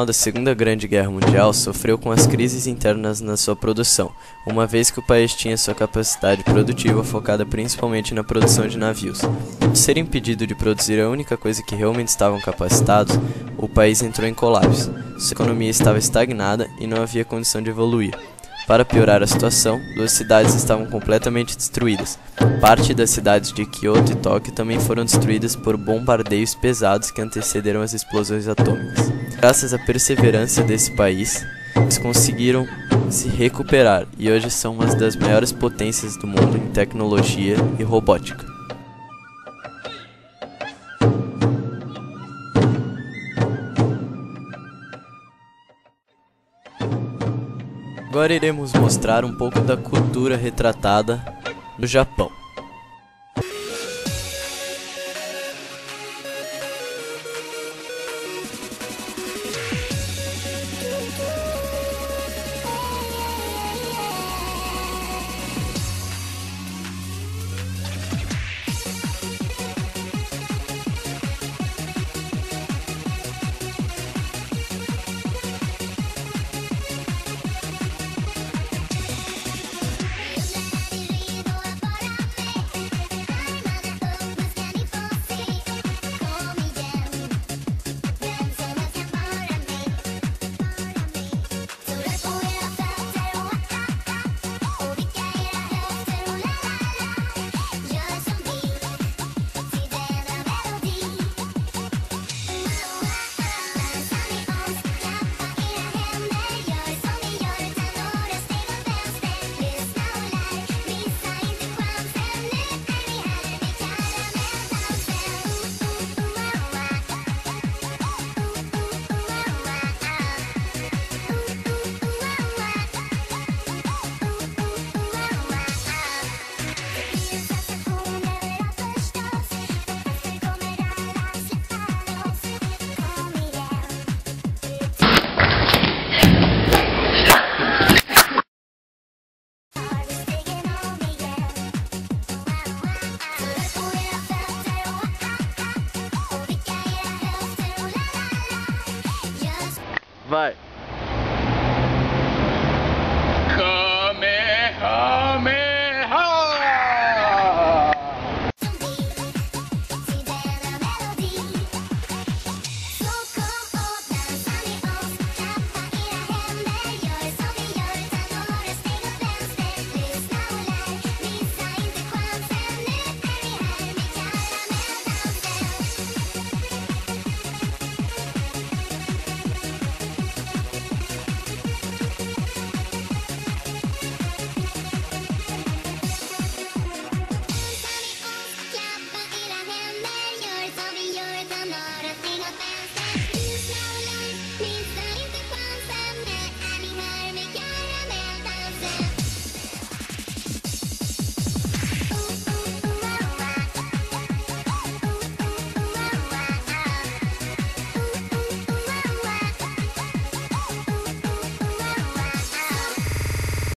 final da Segunda Grande Guerra Mundial, sofreu com as crises internas na sua produção, uma vez que o país tinha sua capacidade produtiva focada principalmente na produção de navios. Ao ser impedido de produzir a única coisa que realmente estavam capacitados, o país entrou em colapso. Sua economia estava estagnada e não havia condição de evoluir. Para piorar a situação, duas cidades estavam completamente destruídas. Parte das cidades de Kyoto e Tóquio também foram destruídas por bombardeios pesados que antecederam as explosões atômicas. Graças à perseverança desse país, eles conseguiram se recuperar e hoje são uma das maiores potências do mundo em tecnologia e robótica. Agora iremos mostrar um pouco da cultura retratada no Japão. Vai!